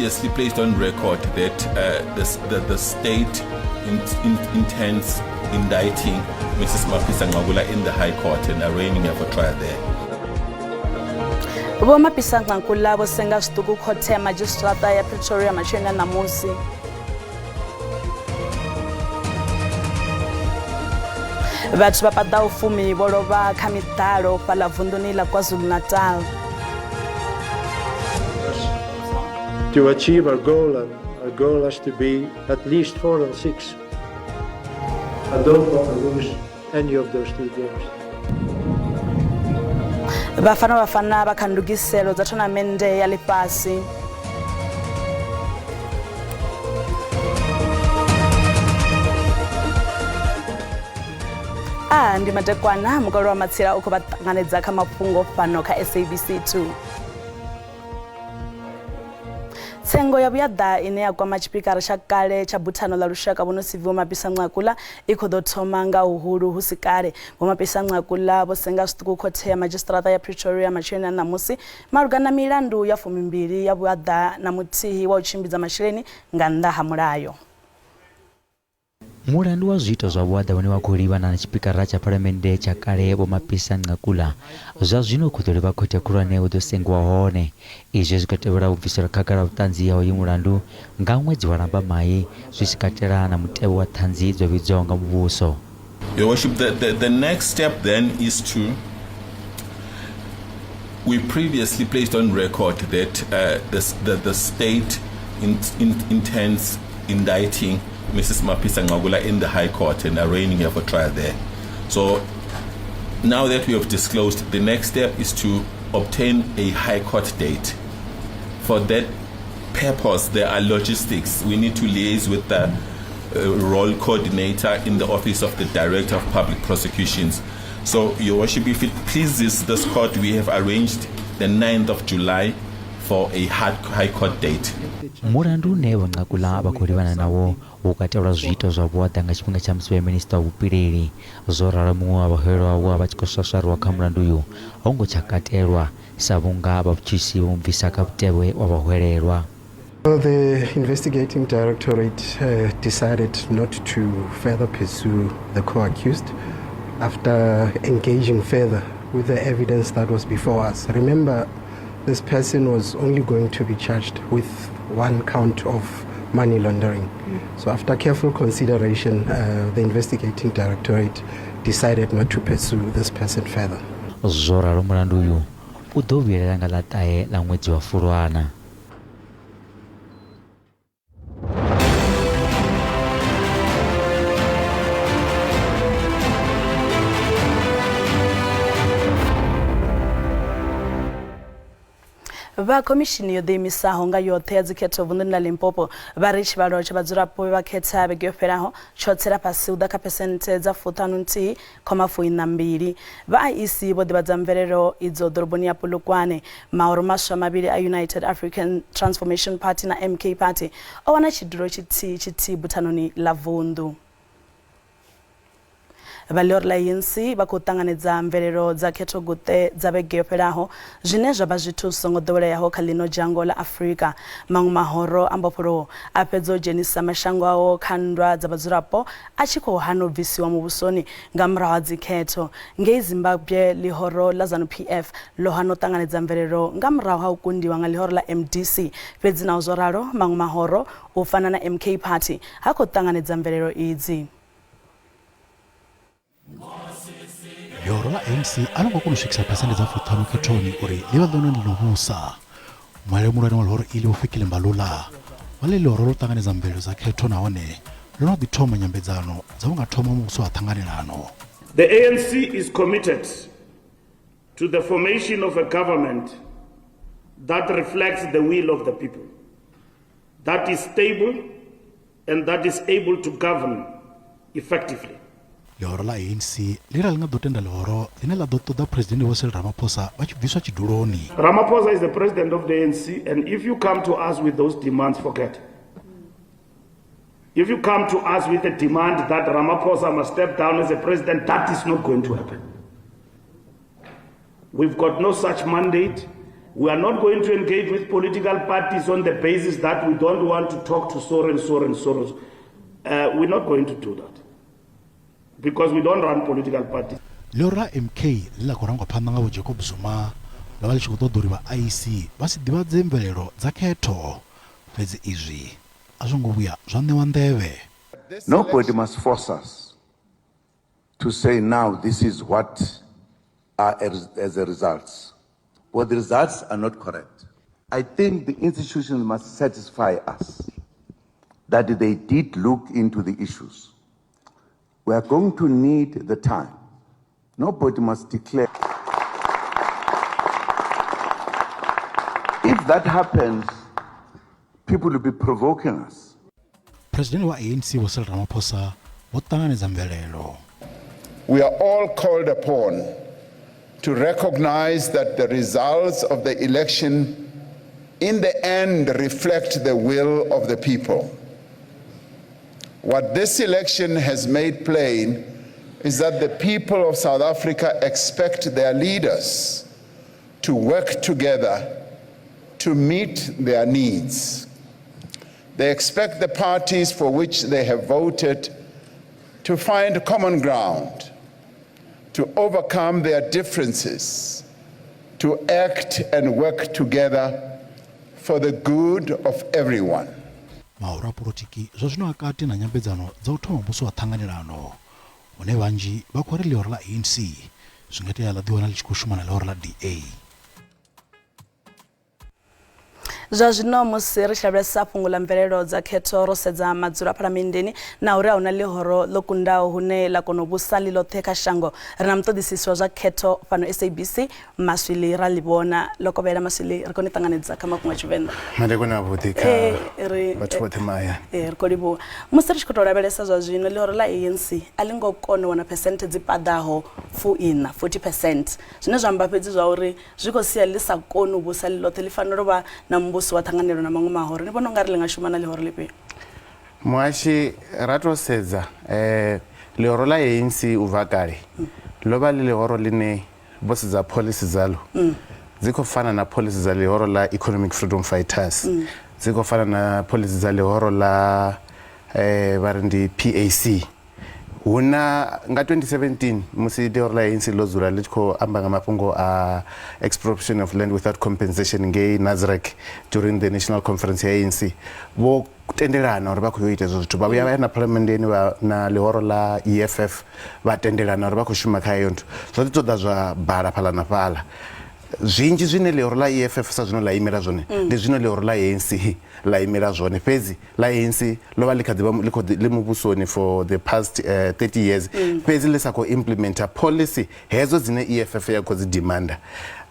previously placed on record that the state intends indicting Mrs. Mafhungo in the High Court and arraigning her for trial there. Mafhungo lavo senga swituku court ya magistrata ya Pretoria machena namusi. Vhathu vha paḓaho 10 vho lovha kha miḓalo fhaḽa vunḓuni ḽa KwaZulu-Natal. To achieve our goal has to be at least 4 and 6. I don't want to lose any of those 2 games. Vafana vha kha ndugiselo dza tournamente ya ḽifhasi. Ndi madekwana mugolo wa matsila u khou vha ṱanganedza kha mafhungo fhano kha SABC 2. Tsengo ya vhuyaḓa ine ya kwama tshipikara tsha kale tsha buthano ḽa lushaka vho no si Vho Mafhungo i khou ḓo thoma nga uhulu hu si kale. Vho Mafhungo vho senga zwiṱuku khothe ya magistrata ya Pretoria matshena namusi malugana na milandu ya 12 ya vhuyaḓa na muthihi wa u tshimbidza masheleni nga nnḓa ha mulayo. Mulandu wa zwiito zwa vhuaḓa vhune wa khou livhana na tshipikara tsha phalamennde tsha kale Vho Mafhungo zwa zwino khou ḓo livha khothe khulwane hu ḓo sengiwa hone. Izwi zwi katela u bvisela khagala vhuṱanzi ha uyu mulandu nga ṅwedzi wa Lambamai zwi tshi katela na mutevhe wa ṱhanzi dzo vhidzwaho nga muvhuso. Your Worship, the next step then is to, we previously placed on record that the state intends indicting Mrs. Mafhungo in the High Court and arraigning her for trial there. So now that we have disclosed, the next step is to obtain a High Court date. For that purpose, there are logistics. We need to liaise with the role coordinator in the Office of the Director of Public Prosecutions. So, Your Worship, if it pleases this court, we have arranged the 9th of July for a High Court date. Mulandu ne Mafhungo vha khou livhana nawo u katelwa zwiito zwa vhuaḓa nga tshifhinga tsha musi minista wa vhupileli zwo ralo muṅwe wa vhaholwaho vha tshi khou swaswariwa kha mulandu uyu a u ngo tsha katelwa sa vhunga vhatshutshisi vho bvisa kha mutevhe wa vhaholelwa. The Investigating Directorate decided not to further pursue the co-accused after engaging further with the evidence that was before us. Remember, this person was only going to be charged with 1 count of money laundering. So after careful consideration, the Investigating Directorate decided not to pursue this person further. Zoralo mulandu uyu u ḓo vhuyelela nga ḽa 9 ḽa ṅwedzi wa Fulwana. Vha komishini yo ḓiimisaho nga yoṱhe ya dzikhetho vunḓuni ḽa Limpopo vha ri tshivhalo tsha vhadzulapo vha khetha vhege yo fhelaho tsho tsela fhasi u ḓa kha phesenthe dza 51.2. Vha-IEC vho ḓivhadza mvelelo idzo ḓoroboni ya Polokwane. Maoro maswa mavhili a United African Transformation Party na MK Party o wana tshidulo tshithihi buthanoni ḽa vunḓu. Vhaḽori ḽa ANC vha khou ṱanganedza mvelelo dza khetho guṱe dza vhege yo fhelaho zwine zwa vha zwithu zwi songo ḓoweleaho kha ḽino dzhango ḽa Afrika. Maṅwe mahoro a mbofholowo a fhedza u dzhenisa mashango awo kha nndwa dza vhadzulapo a tshi khou hana u bvisiwa muvhusoni nga murahu ha dzikhetho. Ngei Zimbabwe ḽihoro ḽa ZANU-PF ḽo hana u ṱanganedza mvelelo nga murahu ha u kundiwa nga ḽihoro ḽa MDC. Fhedzi naho zwo ralo maṅwe mahoro u fana na MK Party ha khou ṱanganedza mvelelo idzi. Ḽihoro ḽa ANC a ḽo ngo kona u swikisa phesenthe dza 50 khethoni uri ḽi vha ḽone ḽo vhusa. Muhali muhulwane wa ḽihoro iḽi vho Fikile Mbalula vha ḽi ḽihoro ḽo ṱanganedza mvelelo dza khetho nahone ḽo no ḓi thoma nyambedzano dza u nga thoma muvhuso wa ṱhanganelano. The ANC is committed to the formation of a government that reflects the will of the people, that is stable and that is able to govern effectively. Ḽihoro ḽa ANC ḽi ra ḽi nga ḓo tenda ḽihoro ḽine ḽa ḓo ṱoḓa President Vho Cyril Ramaphosa vha tshi bviswa tshiduloni. Ramaphosa is the president of the ANC, and if you come to us with those demands, forget. If you come to us with a demand that Ramaphosa must step down as a president, that is not going to happen. We've got no such mandate, We are not going to engage with political parties on the basis that we don't want to talk to so and so and so. We're not going to do that because we don't run political parties. Lora MK la korangwa phanḓa nga Jacob Zuma la vha tshi khou ṱoḓa uri vha IEC vha si ḓivhadze mvelelo dza khetho fhedzi izwi a zwo ngo vhuya zwa ṋewa nḓevhe. Nobody must force us to say now this is what are as a result. Well, the results are not correct. I think the institutions must satisfy us that they did look into the issues. We are going to need the time. Nobody must declare. If that happens, people will be provoking us. President wa ANC Cyril Ramaphosa wo ṱanganedza mvelelo. We are all called upon to recognize that the results of the election in the end reflect the will of the people. What this election has made plain is that the people of South Africa expect their leaders to work together to meet their needs. They expect the parties for which they have voted to find common ground, to overcome their differences, to act and work together for the good of everyone. Maura politiki zwa zwino akati na nyambedzano dza u thoma muvhuso wa ṱhanganelano hune vhanzhi vha khou ri ḽihoro ḽa ANC zwi nga tea ḽa ḓiwana ḽi tshi khou shuma na ḽihoro ḽa DA. Zwa zwino musi ri lavhelesa fhungo ḽa mvelelo dza khetho ro sedza madzulo a phalamenndeni na uri a huna ḽihoro ḽo kundaho hune ḽa kona u vhusa ḽi ḽoṱhe kha shango. Ri na muṱoḓisisi wa zwa khetho fhano SABC Maswili ra ḽivhona ḽo kovhela Maswili ri kone u ṱanganedza kha mafhungo a Tshivenda. Madekona vhuḓi kha vhathu vhoṱhe mahayani. Ri khou livhuwa musi ri tshi khou tou lavhelesa zwa zwino ḽihoro ḽa ANC a ḽi ngo kona u wana phesenthe dzi paḓaho 40%, zwine zwa amba fhedzi zwa uri zwi khou sia ḽi sa koni u vhusa ḽi ḽoṱhe ḽi fanela u vha na muvhuso wa ṱhanganelo na maṅwe mahoro. Ni vhona ungari ḽi nga shuma na ḽihoro ḽifhio? Muhashi ra to sedza ḽihoro ḽa ANC u bva kale ḽo vha ḽi ḽihoro ḽine vho sedza policy dzalo dzi khou fana na policy dza ḽihoro ḽa Economic Freedom Fighters, dzi khou fana na policy dza ḽihoro ḽa vha ri ndi PAC. Huna nga 2017 musi ḽihoro ḽa ANC ḽo dzula ḽi tshi khou amba nga mafhungo a expropriation of land without compensation ngei Nazareth during the national conference ya ANC vho tendelana uri vha khou ita ezwo zwithu. Vha vhuya vha ya na phalamennde na ḽihoro ḽa EFF vha tendelana uri vha khou shuma kha heyo nthu. Zwo ḓi ṱoḓa zwa bala fhaḽa na fhaḽa. Zwinzhi zwine ḽihoro ḽa EFF sa zwino ḽa imela zwone ndi zwino ḽihoro ḽa ANC ḽa imela zwone. Fhedzi ḽa ANC ḽo vha ḽi kha ḓivha ḽi muvhusoni for the past 30 years fhedzi ḽi sa khou implementa policy hedzo dzine EFF ya khou dzi demanda.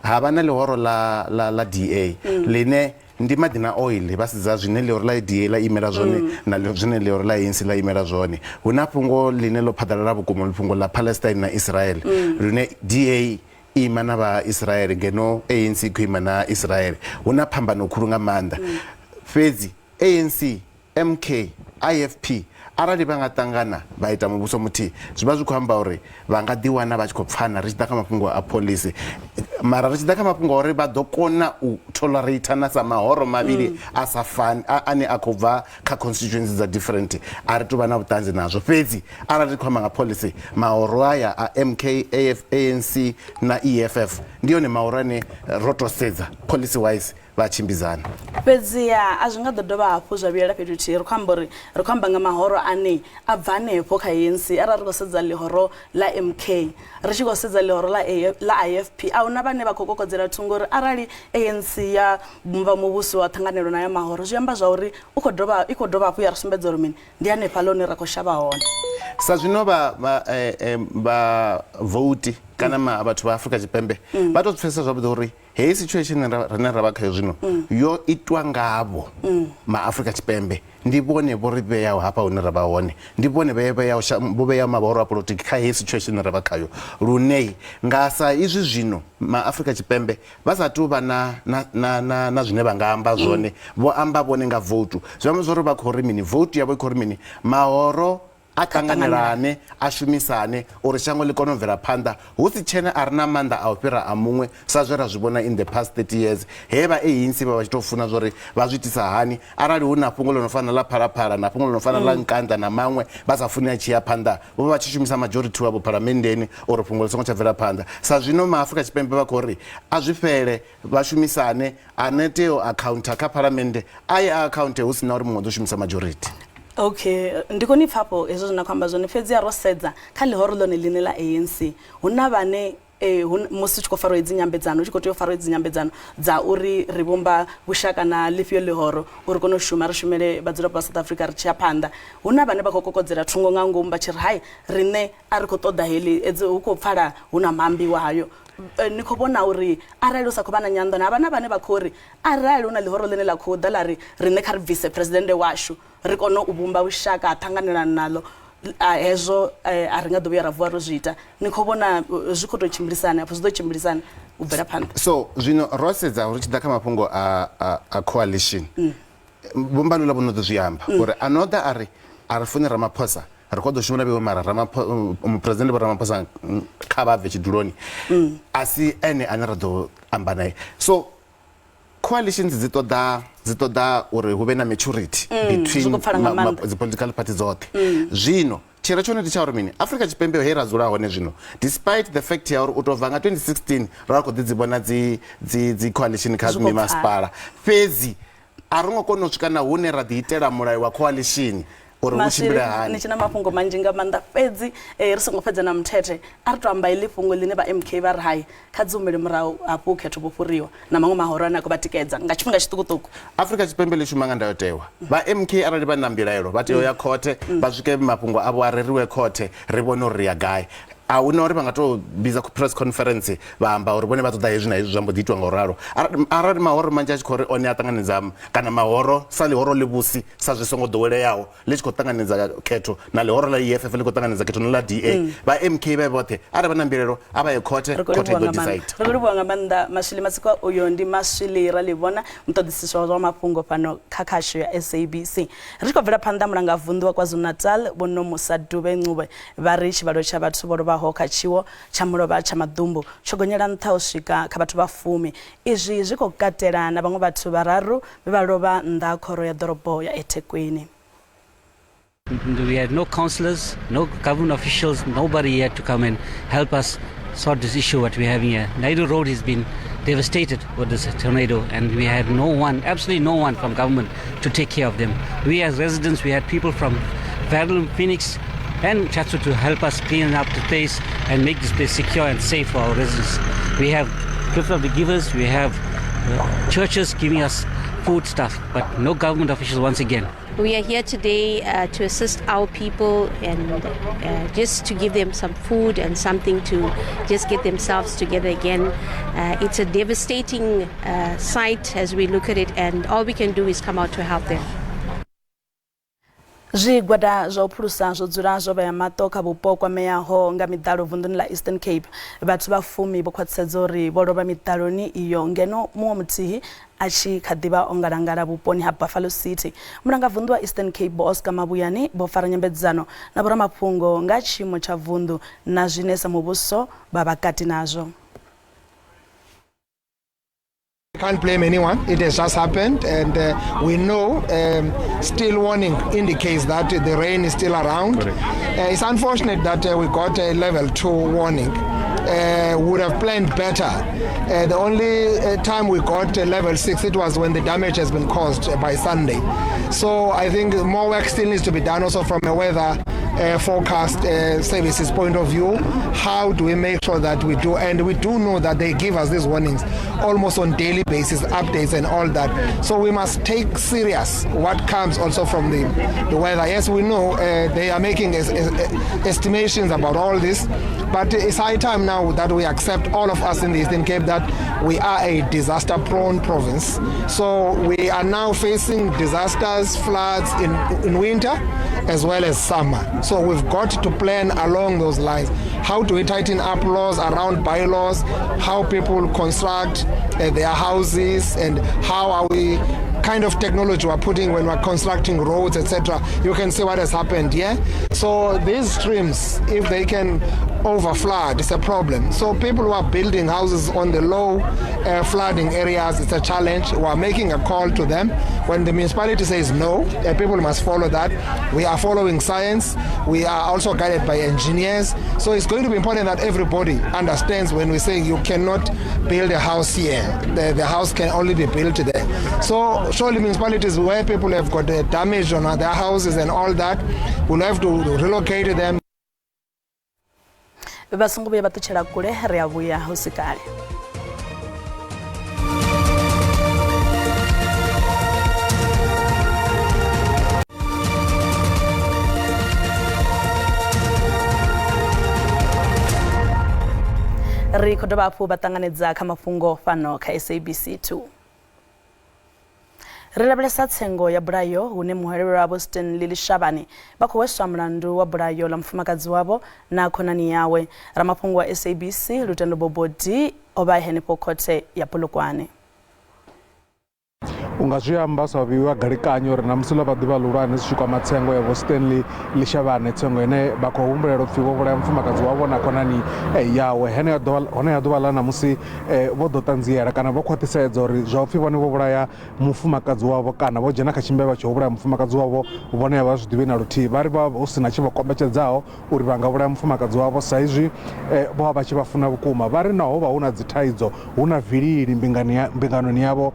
Ha vha na ḽihoro ḽa DA ḽine ndi maḓi na oil vha sedza zwine ḽihoro ḽa DA ḽa imela zwone na zwine ḽihoro ḽa ANC ḽa imela zwone. Hu na fhungo ḽine ḽo phaḓalala vhukuma fhungo ḽa Palestine na Israel lune DA ima na vha Israel ngeno ANC khou ima na Israel. Hu na phambano khulu nga maanḓa. Fhedzi ANC, MK, IFP arali vha nga ṱangana vha ita muvhuso muthihi zwi vha zwi khou amba uri vha nga ḓiwana vha tshi khou pfana ri tshi ḓa kha mafhungo a policy. Mara ri tshi ḓa kha mafhungo uri vha ḓo kona u tolerate na sa mahoro mavhili a sa fani ane a khou bva kha constituencies dza different a ri tu vha na vhuṱanzi nazwo. Fhedzi arali ri khou amba nga policy mahoro aya a MK, ANC na EFF ndi yone mahoro ane ro to sedza policy wise vha tshimbidzana. Fhedziha a zwi nga ḓo dovha hafhu zwa vhuyela fhethu thihi ri khou amba uri ri khou amba nga mahoro ane a bva hanefho kha ANC arali ri khou sedza ḽihoro ḽa MK ri tshi khou sedza ḽihoro ḽa IFP a huna vhane vha khou kokodzela thungo uri arali ANC ya vha muvhuso wa ṱhanganelo na ya mahoro zwi amba zwa uri i khou dovha hafhu ya ri sumbedza uri mini ndi hanefha ḽone ra khou shavha hone. Sa zwino vha vote kana vhathu vha Afrika Tshipembe vha to pfesesa zwavhuḓi uri heyi situation rine ra vha khayo zwino yo itwa ngavho ma Afrika Tshipembe ndi vhone vho ri vheyaho hafha hune ra vha hone ndi vhone vho vheyaho mavhoro a polotiki kha heyi situation ra vha khayo lune nga sa izwi zwino ma Afrika Tshipembe vha sa tu vha na zwine vha nga amba zwone vho amba vhone nga vote zwi amba zwori vha khou ri mini vote yavho i khou ri mini mahoro a ṱanganelane a shumisane uri shango ḽi kone u bvela phanḓa hu si tshene a re na maanḓa a u fhira a muṅwe sa zwe ra zwi vhona in the past 30 years he vha ANC vha vha tshi tou funa zwori vha zwi itisa hani arali hu na fhungo ḽo no fana ḽa phalaphala na fhungo ḽo no fana ḽa nkanda na maṅwe vha sa funi a tshi ya phanḓa vho vha tshi shumisa majority wavho phalamendeni uri fhungo ḽi songo tsha bvela phanḓa sa zwino maafrika tshipembe vha khou ri a zwi fhele vha shumisane ane teo accounta kha phalamennde a ye a accounte hu si na uri muṅwe ḓo shumisa majority. Okay, ndi koni pfhapo hezwo zwina khamba zwone fhedzi ya ro sedza kha ḽihoro ḽone ḽine ḽa ANC hu na vhane musi tshi khou farwa idzi nyambedzano tshi khou tea u farwa idzi nyambedzano dza uri ri vhumba vhushaka na ḽifhio ḽihoro uri kone u shuma ri shumele vhadzulapo vha South Africa ri tshi ya phanḓa hu na vhane vha khou kokodzela thungo nga ngomu vha tshi ri hai riṋe a ri khou ṱoḓa heḽi edzi hu khou pfala hu na maambiwa hayo ni khou vhona uri arali hu sa khou vha na nyanḓano havha na vhane vha khou ri arali hu na ḽihoro ḽine ḽa khou ḓa ḽa ri riṋe kha ri bvise presidennde washu ri kone u vhumba vhushaka ha ṱhanganelana naḽo hezwo a ri nga ḓo vhuya ra vuwa ro zwi ita ni khou vhona zwi khou tou tshimbilisana afho zwi ḓo tshimbilisana u bvela phanḓa so zwino ro sedza uri tshi ḓa kha mafhungo a coalition vhombalula vho no ḓo zwi amba uri anoda a ri funi Ramaphosa ri khou ḓo shumela vhewe mara mupresidente vho Ramaphosa kha vha bve tshiduloni a si ene ane ra ḓo amba naye so coalitions dzi ṱoḓa uri hu vhe na maturity between dzi political parties dzoṱhe zwino tshire tshone ndi tsha uri mini Afrika Tshipembe he ra dzula hone zwino despite the fact ya uri u tou bva nga 2016 ra khou ḓi dzi vhona dzi coalition kha mimasipala fhedzi a ri ngo kona u swika na hune ra ḓi itela mulayo wa coalition uri hu tshimbile hani ni tshina mafhungo manzhi nga maanḓa fhedzi ri songo fhedza na muthethe a ri tou amba iḽi fhungo ḽine vha MK vha ri hai kha dzi umele murahu hafho khetho vho fhuriwa na maṅwe mahoro ane a khou vha tikedza nga tshifhinga tshiṱukuṱuku Afrika Tshipembe ḽi shuma nga ndayotewa vha MK arali vha na mbilaelo vha tea u ya khothe vha swike mafhungo avho a reriwe khothe ri vhone uri ri ya gai a hu na uri vha nga tou biza press conference vha amba uri vhone vha ṱoḓa hezwi na hezwi zwa mbo ḓi itwa nga u ralo arali mahoro manzhi a tshi khou ri one a ṱanganedza kana mahoro sa ḽihoro ḽivhusi sa zwi songo ḓoweleaho ḽi tshi khou ṱanganedza khetho na ḽihoro ḽa EFF ḽi khou ṱanganedza khetho na ḽa DA vha MK vha vhoṱhe arali vha na mbilelo a vha ye khothe khothe ḓo decide ri livhuwa nga maanḓa Maswili Matsiko uyo ndi Maswili ra ḽivhona muṱoḓisisi wa zwa mafhungo fhano kha khasho ya SABC ri khou bvela phanḓa mulanga vunḓu wa KwaZulu-Natal vho no Musa Dube Ncube vha ri tshivhalo tsha vhathu vho lovhaho kha tshiwo tsha mulovha tsha maḓumbu tsho gonyela nṱha u swika kha vhathu vha 10 izwi zwi khou katela na vhaṅwe vhathu vhararu vha lovha nnḓa khoro ya ḓorobo ya eThekwini. We had no councillors, no government officials, nobody here to come and help us sort this issue what we're having here. Naidu Road has been devastated with this tornado and we had no one, absolutely no one from government to take care of them. We as residents, we had people from Federal, Phoenix and Chatsu to help us clean up the place and make this place secure and safe for our residents. We have gift of the givers, we have churches giving us food stuff, but no government officials once again. We are here today to assist our people and just to give them some food and something to just get themselves together again. It's a devastating sight as we look at it, and all we can do is come out to help them. Zwigwada zwa u phulusa zwo dzula zwo vhea maṱo kha vhupo kwameaho nga miḓalo vunḓuni ḽa Eastern Cape vhathu vha 10 vho khwaṱhisedza uri vho lovha miḓaloni iyo ngeno muṅwe muthihi a tshi kha ḓivha o ngalangala vhuponi ha Buffalo City. Mulanga vunḓu wa Eastern Cape Bo Oscar Mabuyani vho fara nyambedzano na vhoramafhungo nga tshiimo tsha vunḓu na zwine sa muvhuso vha vha kati nazwo. Can't blame anyone. It has just happened, and we know still warning indicates that the rain is still around. It's unfortunate that we got a level 2 warning. Would have planned better. The only time we got level 6, it was when the damage has been caused by Sunday. So I think more work still needs to be done also from a weather forecast services point of view. How do we make sure that we do, and we do know that they give us these warnings almost on daily basis, updates and all that. So we must take serious what comes also from the weather. Yes, we know they are making estimations about all this, but it's high time now that we accept, all of us in the Eastern Cape, that we are a disaster-prone province. So we are now facing disasters, floods in winter as well as summer. So we've got to plan along those lines. How do we tighten up laws around bylaws? How people construct their houses, and how are we kind of technology we're putting when we're constructing roads, etc., you can see what has happened here. So these streams, if they can overflood, it's a problem. So people who are building houses on the low flooding areas, it's a challenge. We're making a call to them. When the municipality says no, people must follow that. We are following science. We are also guided by engineers. So it's going to be important that everybody understands when we say you cannot build a house here. The house can only be built there. So surely municipalities where people have got damage on their houses and all that will have to relocate them. Basungu batuchera kule reabuya husikale. Riko dobapu batanganedza kha mafhungo fano kha SABC 2. Rilabelesa tsengo ya Burayo hune muherero wa Boston Lili Shabani bakhoweswa mlandu wa Burayo la mfumakazi wabo na khonani yawe ramafhungo wa SABC Lutendo Bobodi obaihene pokote ya Polokwane. Ungazviamba saviwa garikanyo rina musula badiva lurane swika matsengo ya Stanley Lishavane tsengo ene bakohumbulero pfiko vula mfumakazi wavo na konani yawe hene ya dovala na musi vodotanziera kana vokhwatisedza uri zvaupfi vone vovulaya mufumakazi wavo kana vojena kha chimbeva chovulaya mufumakazi wavo vone ya vazvidivi na lutivi vari usina chivakombetshedzawo uri vangavulaya mufumakazi wavo saizvi vova vachivafuna vukuma vari naho vauna dzithaidzo huna vhilili mbinganoni yavo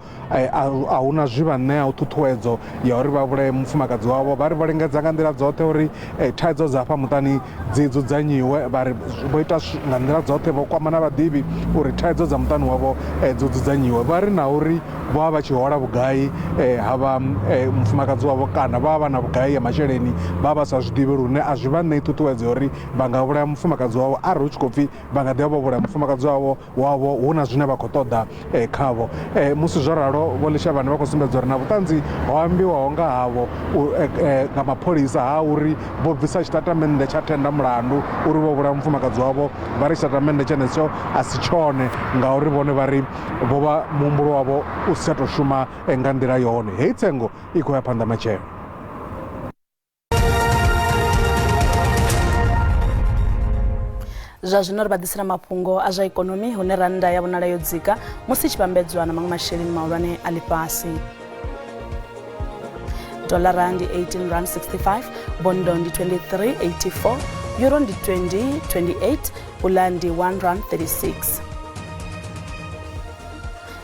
hauna zviva ṋea uṱhuṱhuwedzo ya uri vha vhulaye mufumakadzi wavo vari vha lingedza nga nḓila dzoṱhe uri thaidzo dza hafha muṱani dzi dzudzanyiwe vari vho ita nga nḓila dzoṱhe vho kwama na vhaḓivhi uri thaidzo dza muṱani wavo dzo dzudzanyiwe vari na uri vho vha vha tshi hola vhugai havha mufumakadzi wavo kana vha vha na vhugai ya masheleni vha vha sa zwiḓivhi lune a zwi vha ṋei ṱhuṱhuwedzo ya uri vha nga vhulaya mufumakadzi wavo arali hu tshi khou pfhi vha nga ḓivha vho vhulaya mufumakadzi wavo hu na zwine vha khou ṱoḓa khavho musi zwo ralo vho Lishavane vha khou sumbedza uri na vhuṱanzi ho ambiwaho nga havho nga mapholisa ha uri vho bvisa tshiṱatamennde tsha tenda mulandu uri vho vhulaya mufumakadzi wavo vha ri tshiṱatamennde tshenetsho a si tshone ngauri vhone vha ri vho vha muhumbulo wavo u si tsha tou shuma nga nḓila yone hei tsengo i khou ya phanḓa matshelo. Zwa zwino ri badisira mafhungo a zwa ikonomi hune randa ya vhonala yo dzika musi tshipambedzwa na maṅwe masheleni mahulwane a ḽifhasi. Dollar rand 18.65, bondo ndi 23.84, euro ndi 20.28, pula ndi 1.36.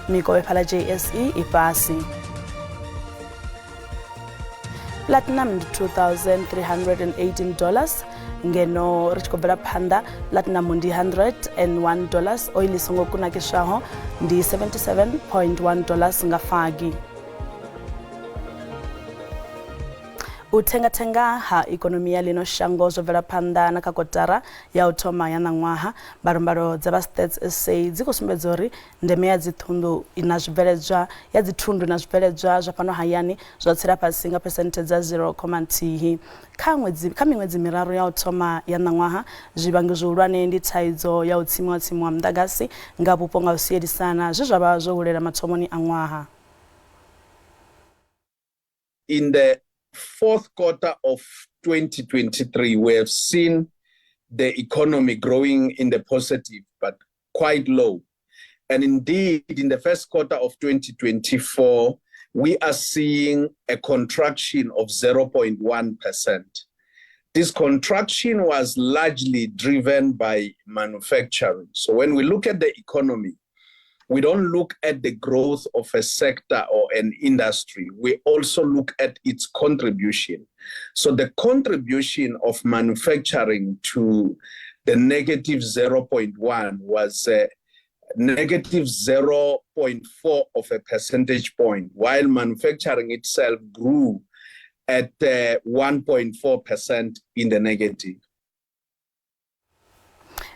Miko ephala JSE ipasi. Platinum ndi $2,318. Ngeno richikobela panda platinum ndi $101, oil songo kunakishaho ndi $77.1 ngafagi. Utenga ha ekonomia lino shango zovela panda na kakotara ya uthoma ya ṋaṅwaha barombaro dza Stats SA dzikusumbedza uri ndeme ya dzithundu ina zwibveledzwa ya dzithundu na zwibveledzwa zwa fhano hayani zwa tsira fhasi nga percentage dza 0.2 kha miṅwedzi miraru ya uthoma ya ṋaṅwaha zwivhangi zwihulwane ndi thaidzo ya u tsimiwa muḓagasi nga vhupo nga u sielisana zwe zwavha zwo hulela mathomoni a ṅwaha. In the fourth quarter of 2023, we have seen the economy growing in the positive, but quite low. And indeed, in the first quarter of 2024, we are seeing a contraction of 0.1%. This contraction was largely driven by manufacturing. So when we look at the economy, we don't look at the growth of a sector or an industry. We also look at its contribution. So the contribution of manufacturing to the negative 0.1 was negative 0.4 of a percentage point, while manufacturing itself grew at 1.4% in the negative.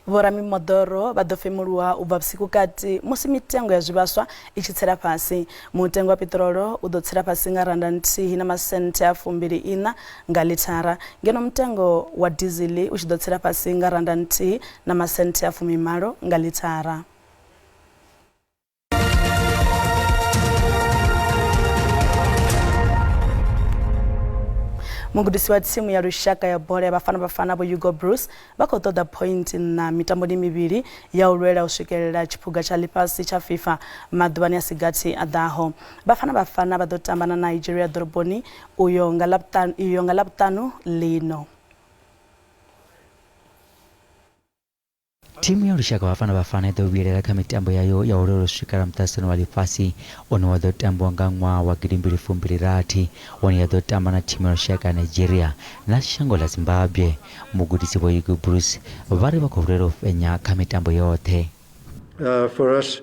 Vorami modoro badofemulwa ubva vhusiku kati musi mitengo ya zwivhaswa i tshi tsela fhasi. Mutengo wa petrolo u ḓo tsela fhasi nga randa nthihi na masente a 24 nga lithara, ngeno mutengo wa diesel u tshi ḓo tsela fhasi nga randa nthihi na masente a 18 nga lithara. mugudisi wa timu ya lushaka ya bola ya Bafana bo Hugo Bruce bako toda point na mitambo ni mibiri ya ulwela ushikelera chipuga cha lipasi cha FIFA madhubani ya sigati adaho Bafana badotamba na Nigeria doroboni uyo ngalaptanu lino. Timu ya lushaka Bafana idhobirera kamitambo yayo ya ulwela ushikara mtasano walifasi ono wadotamba ngangwa wa gidimbiri fumbirati wani yadotamba na timu ya lushaka Nigeria na shango la Zimbabwe mugudisi wa Hugo Bruce vari bakovrero fenya kamitambo yote. For us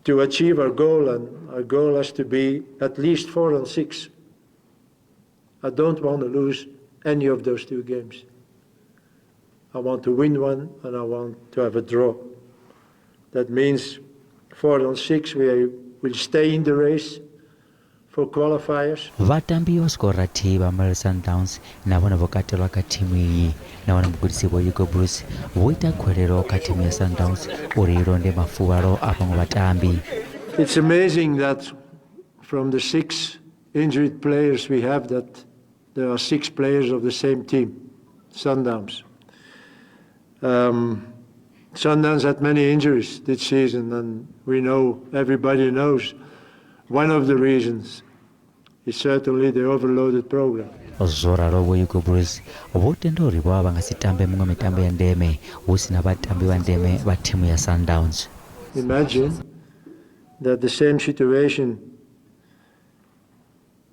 to achieve our goal, and our goal has to be at least 4-6. I don't want to lose any of those two games. I want to win one and I want to have a draw. That means 4-6 we will stay in the race for qualifiers. Vatambi oskorati ba Sundowns na wana vokatelo ka timu iyi na wana mugudisi wa Hugo Bruce voita kwerero ka timu ya Sundowns urironde mafuaro apango vatambi. It's amazing that from the 6 injured players we have that there are 6 players of the same team, Sundowns. Sundowns had many injuries this season, and we know, everybody knows, one of the reasons is certainly the overloaded program. Zora robo Hugo Bruce votendo riwa vangasitambe mungo mitambo ya ndeme usina vatambi wa ndeme va timu ya Sundowns. Imagine that the same situation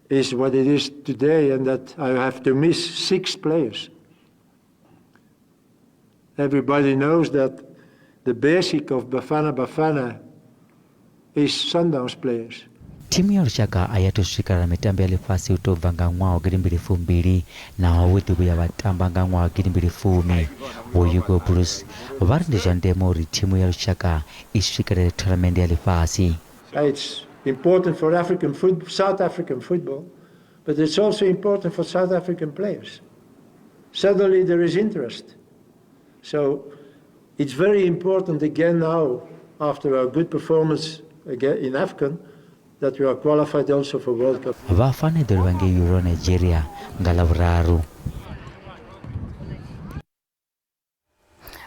is what it is today and that I have to miss 6 players. Everybody knows that the basic of Bafana is Sundowns players. Timu ya lushaka ayatoshikara mitambo ya lifasi utovanga ngwao gidimbiri fumbiri na wawitu ya batambanga ngwao gidimbiri fumi wa Hugo Bruce varindisha ndemo ri timu ya lushaka ishikare tournament ya lifasi. It's important for South African football, but it's also important for South African players. Suddenly there is interest. So it's very important again now, after our good performance again in AFCON, that we are qualified also for World Cup. Bafana idolwange Euro Nigeria ngalavraru.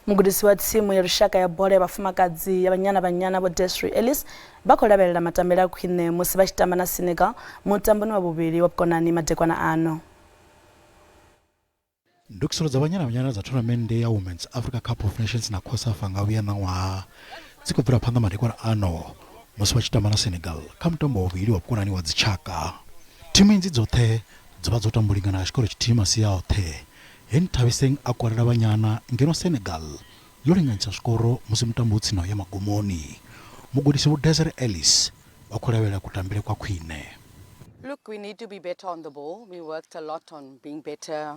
Mugudisi wa timu ya lushaka ya bola ya bafumakazi ya banyana bo Desri Ellis bakolaberera matambera kwine musi bashitamba na Senegal mutamboni wa bubiri wabkonani madekwana ano. Ndukisolo za banyana za tournament ya Women's Africa Cup of Nations na Kosafa ngawia na wa zikubvira phanda madekwana ano musi bashitamba na Senegal kamtombo wabiri wabkonani wa dzichaka. Timu inzi dzothe dziba dzotambulingana na chikoro chitima siyaothe entaviseng akwarira banyana ngeno Senegal yolinganisa skoro musi mutambo utsino ya magomoni mugudisi wa Desert Ellis bakolabela kutambire kwa kwine. Look, we need to be better on the ball. We worked a lot on being better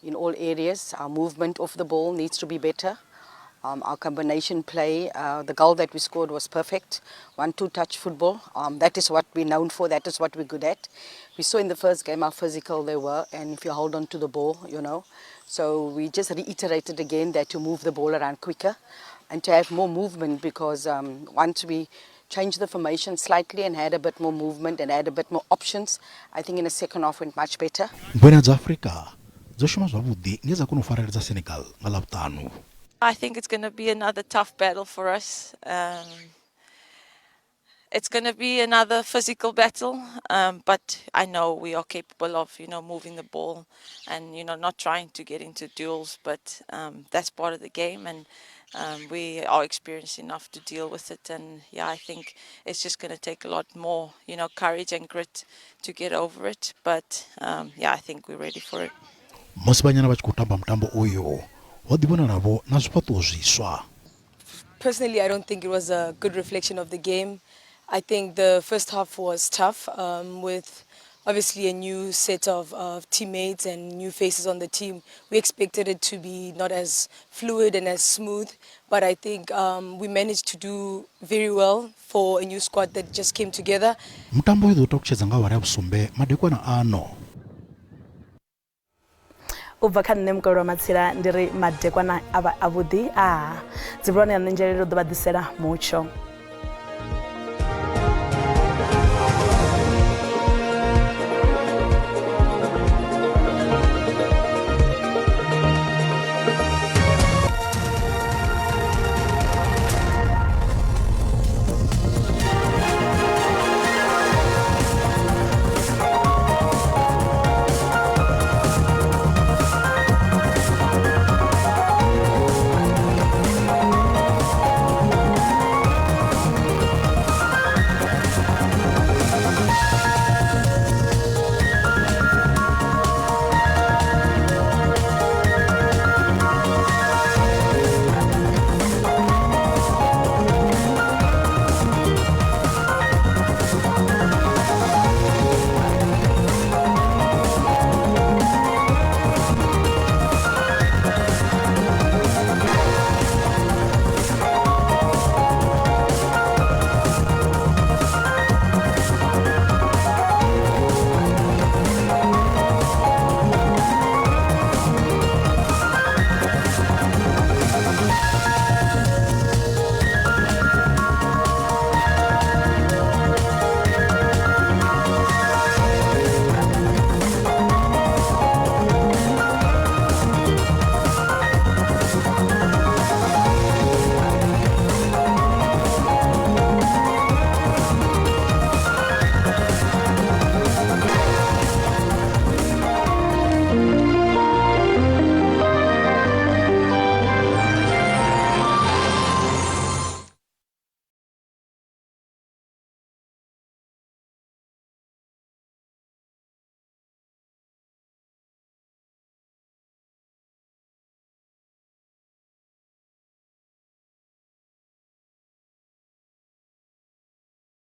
in all areas. Our movement off the ball needs to be better. Our combination play, the goal that we scored was perfect. 1-2 touch football. That is what we're known for. That is what we're good at. We saw in the first game how physical they were, and if you hold on to the ball, you know. So we just reiterated again that to move the ball around quicker and to have more movement, because once we changed the formation slightly and had a bit more movement and had a bit more options, I think in the second half went much better. Mbona za Afrika zoshuma zwavudi ngeza kunofarira za Senegal ngalaptanu. I think it's going to be another tough battle for us. It's going to be another physical battle, but I know we are capable of, moving the ball and, not trying to get into duels, but that's part of the game, and we are experienced enough to deal with it. And yeah, I think it's just going to take a lot more, courage and grit to get over it. But yeah, I think we're ready for it. Musibanyana bachikutamba mtambo uyo. Wadibona nabo nasipatu ziswa. Personally, I don't think it was a good reflection of the game. I think the first half was tough, with obviously a new set of teammates and new faces on the team. We expected it to be not as fluid and as smooth, but I think we managed to do very well for a new squad that just came together. Mtambo hizo tokucheza ngawa ya busumbe madekwana ano. Uvakhani nemukolo matsira ndiri madekwana aba abudi dzibulani ya njenjero dobadisera mucho.